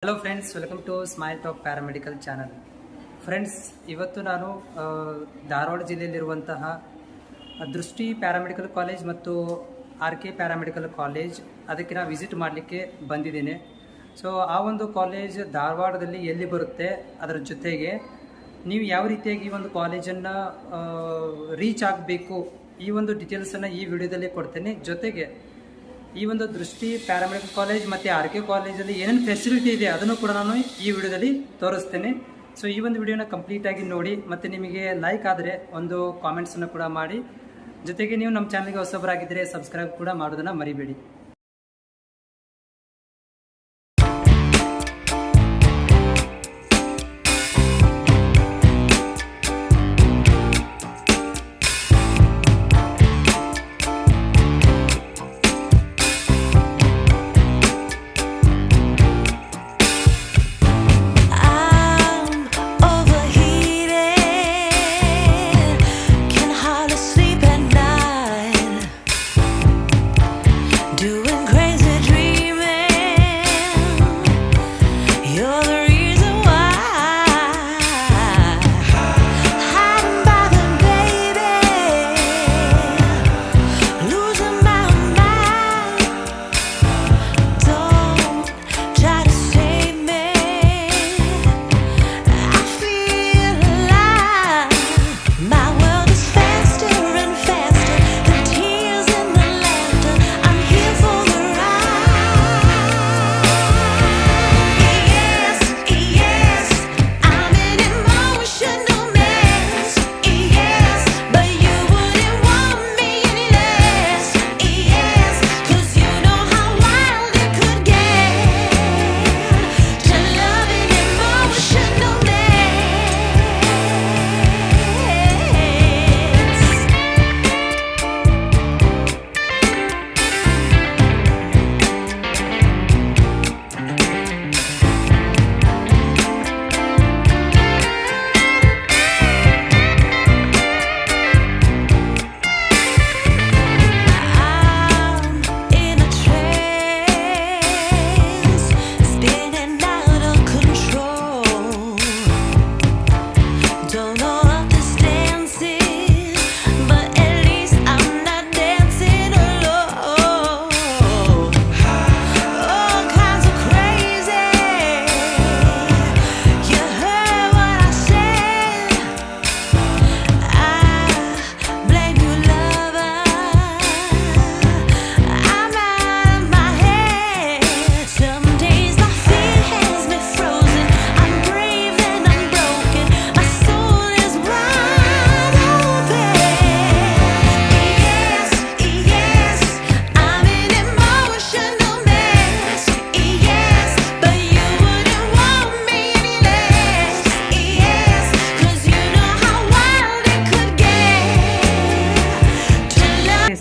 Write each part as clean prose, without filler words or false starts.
Hello friends, welcome to smile talk paramedical channel. Friends, ಇವತ್ತು ನಾನು ಧಾರವಾಡ ಜಿಲ್ಲೆಯಲ್ಲಿರುವಂತಹ ದೃಷ್ಟಿ ಪ್ಯಾರಾಮೆಡಿಕಲ್ ಕಾಲೇಜ್ ಮತ್ತು RK ಪ್ಯಾರಾಮೆಡಿಕಲ್ ಕಾಲೇಜ್ ಅದಕ್ಕೆ ನಾನು ವಿಸಿಟ್ ಮಾಡಲಿಕ್ಕೆ ಬಂದಿದ್ದೇನೆ. ಸೊ ಆ ಒಂದು ಕಾಲೇಜ್ ಧಾರವಾಡದಲ್ಲಿ ಎಲ್ಲಿ ಬರುತ್ತೆ, ಅದರ ಜೊತೆಗೆ ನೀವು ಯಾವ ರೀತಿಯಾಗಿ ಈ ಒಂದು ಕಾಲೇಜನ್ನು ರೀಚ್ ಆಗಬೇಕು, ಈ ಒಂದು ಡೀಟೇಲ್ಸನ್ನು ಈ ವಿಡಿಯೋದಲ್ಲಿ ಕೊಡ್ತೇನೆ. ಜೊತೆಗೆ ಈ ಒಂದು ದೃಷ್ಟಿ ಪ್ಯಾರಾಮೆಡಿಕಲ್ ಕಾಲೇಜ್ ಮತ್ತು RK ಕಾಲೇಜಲ್ಲಿ ಏನೇನು ಫೆಸಿಲಿಟಿ ಇದೆ ಅದನ್ನು ಕೂಡ ನಾನು ಈ ವಿಡಿಯೋದಲ್ಲಿ ತೋರಿಸ್ತೇನೆ. ಸೊ ಈ ಒಂದು ವಿಡಿಯೋನ ಕಂಪ್ಲೀಟಾಗಿ ನೋಡಿ, ಮತ್ತು ನಿಮಗೆ ಲೈಕ್ ಆದರೆ ಒಂದು ಕಾಮೆಂಟ್ಸನ್ನು ಕೂಡ ಮಾಡಿ. ಜೊತೆಗೆ ನೀವು ನಮ್ಮ ಚಾನಲ್ಗೆ ಹೊಸಬರಾಗಿದ್ದರೆ ಸಬ್ಸ್ಕ್ರೈಬ್ ಕೂಡ ಮಾಡೋದನ್ನು ಮರಿಬೇಡಿ.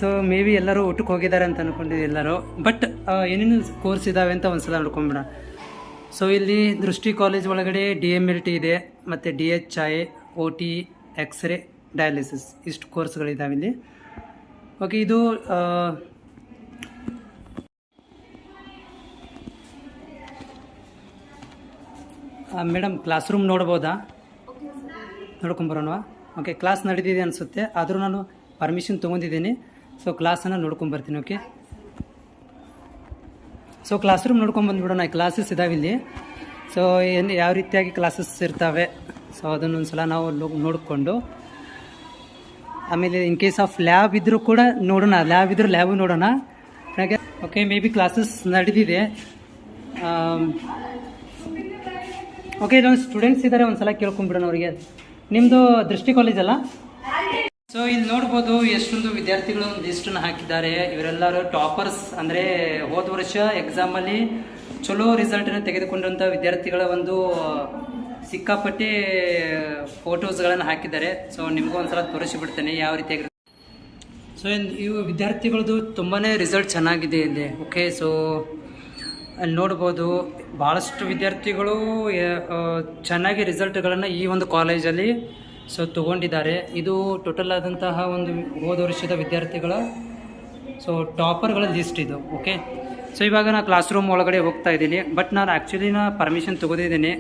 ಸೊ ಮೇ ಬಿ ಎಲ್ಲರೂ ಊಟಕ್ಕೆ ಹೋಗಿದ್ದಾರೆ ಅಂತ ಅಂದ್ಕೊಂಡಿದ್ದು ಎಲ್ಲರೂ. ಬಟ್ ಏನೇನು ಕೋರ್ಸ್ ಇದ್ದಾವೆ ಅಂತ ಒಂದ್ಸಲ ನೋಡ್ಕೊಂಬಿಡ. ಸೊ ಇಲ್ಲಿ ದೃಷ್ಟಿ ಕಾಲೇಜ್ ಒಳಗಡೆ DMLT ಇದೆ, ಮತ್ತು DHI, OT, ಎಕ್ಸ್ರೇ, ಡಯಾಲಿಸಿಸ್, ಇಷ್ಟು ಕೋರ್ಸ್ಗಳಿದ್ದಾವೆ ಇಲ್ಲಿ. ಓಕೆ, ಇದು ಮೇಡಮ್ ಕ್ಲಾಸ್ ರೂಮ್ ನೋಡ್ಬೋದಾ? ನೋಡ್ಕೊಂಬರೋಣವಾ? ಓಕೆ, ಕ್ಲಾಸ್ ನಡೀತಿದೆ ಅನಿಸುತ್ತೆ, ಆದರೂ ನಾನು ಪರ್ಮಿಷನ್ ತೊಗೊಂಡಿದ್ದೀನಿ. ಸೊ ಕ್ಲಾಸನ್ನು ನೋಡ್ಕೊಂಬರ್ತೀನಿ. ಓಕೆ, ಸೊ ಕ್ಲಾಸ್ ರೂಮ್ ನೋಡ್ಕೊಂಬಂದ್ಬಿಡೋಣ. ಕ್ಲಾಸಸ್ ಇದಾವೆ ಇಲ್ಲಿ. ಸೊ ಏನು ಯಾವ ರೀತಿಯಾಗಿ ಕ್ಲಾಸಸ್ ಇರ್ತವೆ, ಸೊ ಅದನ್ನೊಂದು ಸಲ ನಾವು ನೋಡಿಕೊಂಡು ಆಮೇಲೆ ಇನ್ ಕೇಸ್ ಆಫ್ ಲ್ಯಾಬ್ ಇದ್ದರೂ ಕೂಡ ನೋಡೋಣ. ಲ್ಯಾಬ್ ಇದ್ರೂ ಲ್ಯಾಬು ನೋಡೋಣ. ಹಾಗೆ ಓಕೆ, ಮೇ ಬಿ ಕ್ಲಾಸಸ್ ನಡೆದಿದೆ. ಓಕೆ, ಇಲ್ಲೊಂದು ಸ್ಟೂಡೆಂಟ್ಸ್ ಇದ್ದಾರೆ, ಒಂದು ಸಲ ಕೇಳ್ಕೊಂಬಿಡೋಣ ಅವರಿಗೆ. ನಿಮ್ಮದು ದೃಷ್ಟಿ ಕಾಲೇಜ್ ಅಲ್ಲ? ಸೊ ಇಲ್ಲಿ ನೋಡ್ಬೋದು ಎಷ್ಟೊಂದು ವಿದ್ಯಾರ್ಥಿಗಳು ಒಂದು ಲಿಸ್ಟನ್ನು ಹಾಕಿದ್ದಾರೆ. ಇವರೆಲ್ಲರೂ ಟಾಪರ್ಸ್, ಅಂದರೆ ಹೋದ ವರ್ಷ ಎಕ್ಸಾಮಲ್ಲಿ ಚಲೋ ರಿಸಲ್ಟನ್ನು ತೆಗೆದುಕೊಂಡಂಥ ವಿದ್ಯಾರ್ಥಿಗಳ ಒಂದು ಸಿಕ್ಕಾಪಟ್ಟೆ ಫೋಟೋಸ್ಗಳನ್ನು ಹಾಕಿದ್ದಾರೆ. ಸೊ ನಿಮಗೂ ಒಂದ್ಸಲ ತೋರಿಸಿಬಿಡ್ತೇನೆ ಯಾವ ರೀತಿಯಾಗಿ. ಸೊ ಇವು ವಿದ್ಯಾರ್ಥಿಗಳದ್ದು ತುಂಬಾ ರಿಸಲ್ಟ್ ಚೆನ್ನಾಗಿದೆ ಇಲ್ಲಿ. ಓಕೆ, ಸೊ ಅಲ್ಲಿ ನೋಡ್ಬೋದು ಭಾಳಷ್ಟು ವಿದ್ಯಾರ್ಥಿಗಳು ಚೆನ್ನಾಗಿ ರಿಸಲ್ಟ್ಗಳನ್ನು ಈ ಒಂದು ಕಾಲೇಜಲ್ಲಿ ಸೊ ತೊಗೊಂಡಿದ್ದಾರೆ. ಇದು ಟೋಟಲ್ ಆದಂತಹ ಒಂದು ಹೋದ ವರ್ಷದ ವಿದ್ಯಾರ್ಥಿಗಳ ಸೊ ಟಾಪರ್ಗಳ ಲಿಸ್ಟ್ ಇದು. ಓಕೆ, ಸೊ ಇವಾಗ ನಾನು ಕ್ಲಾಸ್ ರೂಮ್ ಒಳಗಡೆ ಹೋಗ್ತಾ ಇದ್ದೀನಿ. ಬಟ್ ನಾನು ಆ್ಯಕ್ಚುಲಿ ಪರ್ಮಿಷನ್ ತೊಗೋದಿದ್ದೀನಿ.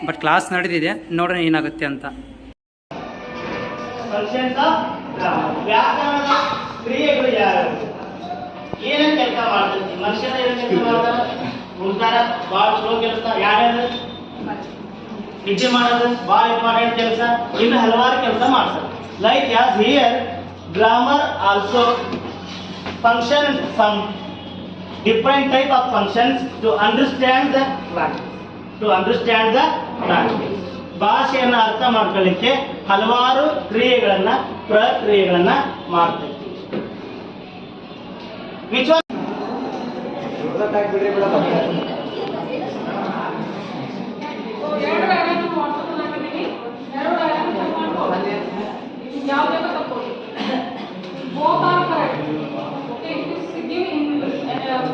ಬಟ್ ಕ್ಲಾಸ್ ನಡೆದಿದೆ, ನೋಡೋಣ ಏನಾಗುತ್ತೆ ಅಂತ. ವ್ಯಾಕರಣದ ಕ್ರಿಯೆಗಳು ಯಾರು, ಏನೇನು ಕೆಲಸ ಮಾಡ್ತೈತಿ, ಮನುಷ್ಯನ ಏನು ಕೆಲಸ ಮಾಡ್ತಾರ, ಉಳ್ತಾರ ಭಾಳ ಸ್ಲೋ ಕೆಲಸ, ಯಾರ್ಯಾರು ನಿದ್ದೆ ಮಾಡೋದು ಭಾಳ ಇಂಪಾರ್ಟೆಂಟ್ ಕೆಲಸ, ಇನ್ನು ಹಲವಾರು ಕೆಲಸ ಮಾಡ್ತಾರೆ. Like as here grammar also function some different type of functions to understand the language. ಭಾಷೆಯನ್ನು ಅರ್ಥ ಮಾಡ್ಕೊಳ್ಳಿಕ್ಕೆ ಹಲವಾರು ಕ್ರಿಯೆಗಳನ್ನ ಪ್ರಕ್ರಿಯೆಗಳನ್ನ ಮಾಡ್ತೈತಿ. Which one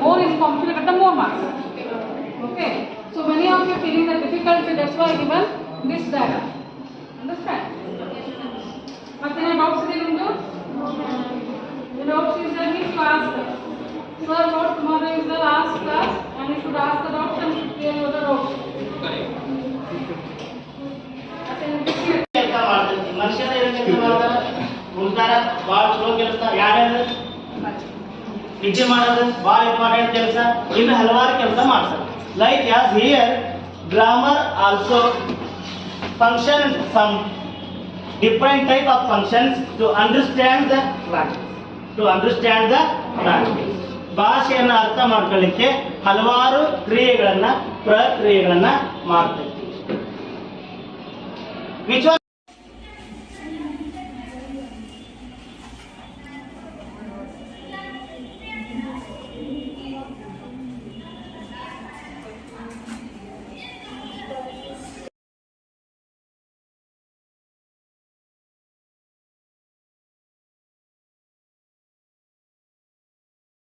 more is complicated, the more marks. Okay. So many of you feeling the difficulty, that's why I given this diagram. Understand? But then I doubts there in the doubts is there, means to ask. Sir, what tomorrow is the last class, and you should ask the doubts and should clear your doubts. Correct. ಕೆಲಸ ಮಾಡ್ತೈತಿ, ಮನುಷ್ಯನ ಏನು ಕೆಲಸ ಮಾಡ್ತಾರ, ಉಳ್ತಾರ ಭಾಳ slow ಕೆಲಸ, ಯಾರ್ಯಾರು ನಿದ್ದೆ ಮಾಡೋದು ಭಾಳ ಇಂಪಾರ್ಟೆಂಟ್ ಕೆಲಸ, ಇನ್ನು ಹಲವಾರು ಕೆಲಸ ಮಾಡ್ತಾರೆ. Like as here grammar also function some different type of functions to understand the language. ಭಾಷೆಯನ್ನು ಅರ್ಥ ಮಾಡ್ಕೊಳ್ಳಿಕ್ಕೆ ಹಲವಾರು ಕ್ರಿಯೆಗಳನ್ನ ಪ್ರಕ್ರಿಯೆಗಳನ್ನ ಮಾಡ್ತೈತಿ. ವಿಚ್